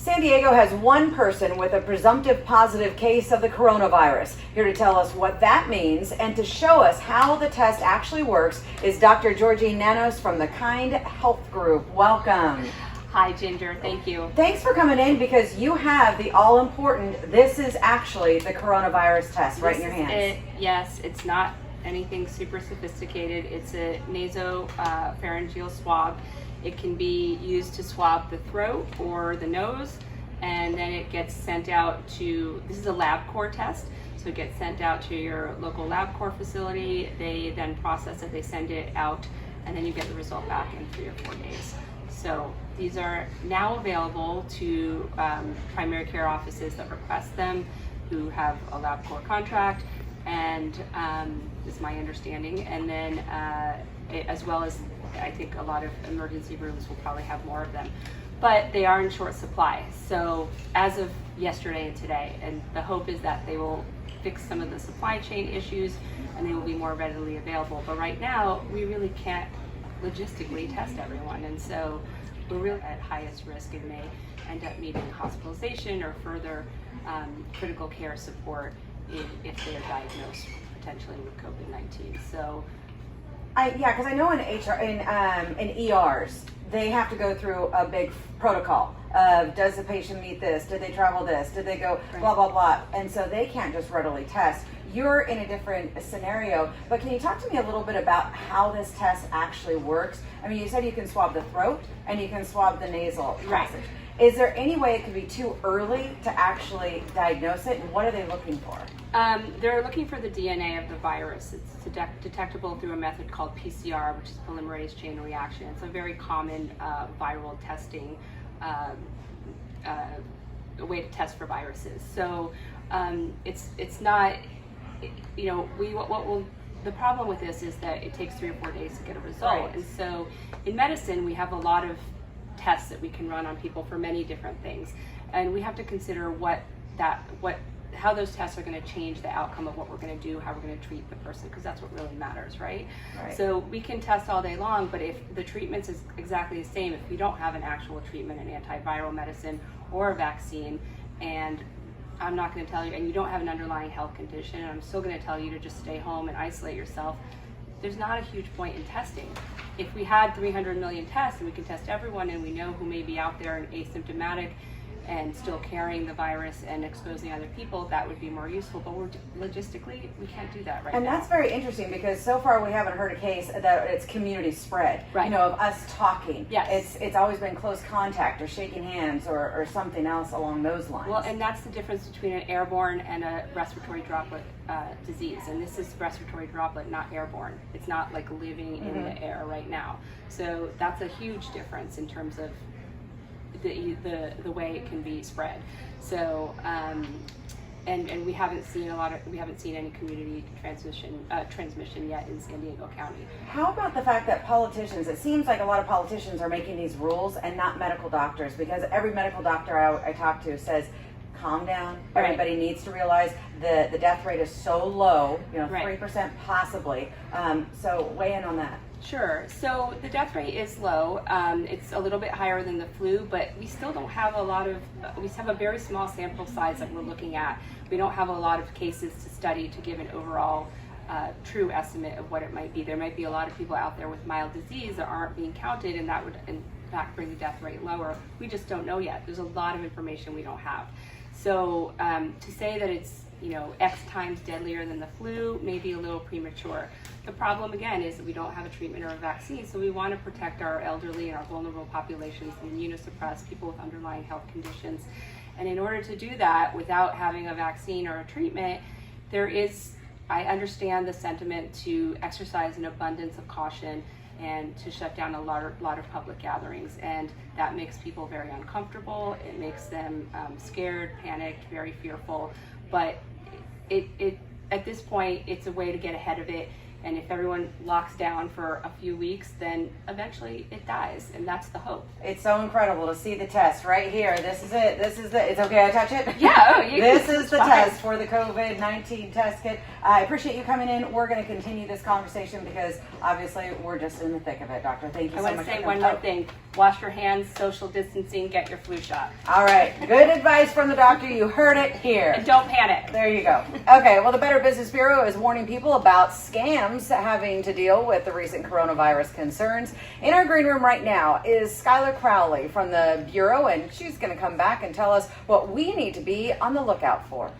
San Diego has one person with a presumptive positive case of the coronavirus. Here to tell us what that means and to show us how the test actually works is Dr. Georgine Nanos from the Kind Health Group. Welcome. Hi, Ginger. Thank you. Thanks for coming in because you have the all-important, this is actually the coronavirus test right in your hands. Yes, it's not anything super sophisticated. It's a nasopharyngeal swab. It can be used to swab the throat or the nose, and then it gets sent out to, this is a LabCorp test, so it gets sent out to your local LabCorp facility. They then process it, they send it out, and then you get the result back in 3 or 4 days. So these are now available to primary care offices that request them, who have a LabCorp contract, and is my understanding. And then as well as, I think a lot of emergency rooms will probably have more of them. But they are in short supply. So as of yesterday and today, and the hope is that they will fix some of the supply chain issues and they will be more readily available. But right now, we really can't logistically test everyone. And so we're really at highest risk and may end up needing hospitalization or further critical care support if they are diagnosed potentially with COVID-19. So, yeah, because I know in ERs, they have to go through a big protocol of does the patient meet this? Did they travel this? Did they go blah, blah, blah? And so they can't just readily test. You're in a different scenario, but can you talk to me a little bit about how this test actually works? I mean, you said you can swab the throat and you can swab the nasal passage. Is there any way it could be too early to actually diagnose it, and what are they looking for? They're looking for the DNA of the virus. It's detectable through a method called PCR, which is polymerase chain reaction. It's a very common viral testing way to test for viruses. So it's not, you know, the problem with this is that it takes 3 or 4 days to get a result. Right. And so in medicine, we have a lot of tests that we can run on people for many different things, and we have to consider how those tests are going to change the outcome of what we're going to do, how we're going to treat the person, because that's what really matters, right? So we can test all day long, but if the treatment is exactly the same, if we don't have an actual treatment, an antiviral medicine or a vaccine, and I'm not going to tell you, and you don't have an underlying health condition, and I'm still going to tell you to just stay home and isolate yourself, there's not a huge point in testing. If we had 300 million tests and we can test everyone and we know who may be out there and asymptomatic and still carrying the virus and exposing other people, that would be more useful. But logistically, we can't do that right now. And that's very interesting because so far we haven't heard a case that it's community spread. Right. You know, of us talking. Yes. It's always been close contact or shaking hands or something else along those lines. Well, and that's the difference between an airborne and a respiratory droplet disease. And this is respiratory droplet, not airborne. It's not like living in the air right now. So that's a huge difference in terms of the way it can be spread. So and we haven't seen any community transmission yet in San Diego County. How about the fact that politicians, it seems like a lot of politicians are making these rules and not medical doctors, because every medical doctor I talk to says calm down. Everybody needs to realize the death rate is so low, you know, 3% possibly. So weigh in on that. Sure. So the death rate is low. It's a little bit higher than the flu, but we still don't have we have a very small sample size that we're looking at. We don't have a lot of cases to study to give an overall true estimate of what it might be. There might be a lot of people out there with mild disease that aren't being counted, and that would in fact bring the death rate lower. We just don't know yet. There's a lot of information we don't have. So to say that it's, you know, X times deadlier than the flu may be a little premature. The problem again is that we don't have a treatment or a vaccine, so we want to protect our elderly and our vulnerable populations, the immunosuppressed, people with underlying health conditions. And in order to do that without having a vaccine or a treatment, I understand the sentiment to exercise an abundance of caution and to shut down a lot of public gatherings, and that makes people very uncomfortable. It makes them scared, panicked, very fearful. But at this point, it's a way to get ahead of it. And if everyone locks down for a few weeks, then eventually it dies, and that's the hope. It's so incredible to see the test right here. This is it. It's okay I touch it? Yeah, This is the test for the COVID-19 test kit. I appreciate you coming in. We're going to continue this conversation because obviously we're just in the thick of it, Doctor. Thank you so much. I want to say one more thing. Wash your hands, social distancing, get your flu shot. All right. Good advice from the doctor. You heard it here. And don't panic. There you go. Okay, well, the Better Business Bureau is warning people about scams having to deal with the recent coronavirus concerns. In our green room right now is Skylar Crowley from the Bureau, and she's going to come back and tell us what we need to be on the lookout for.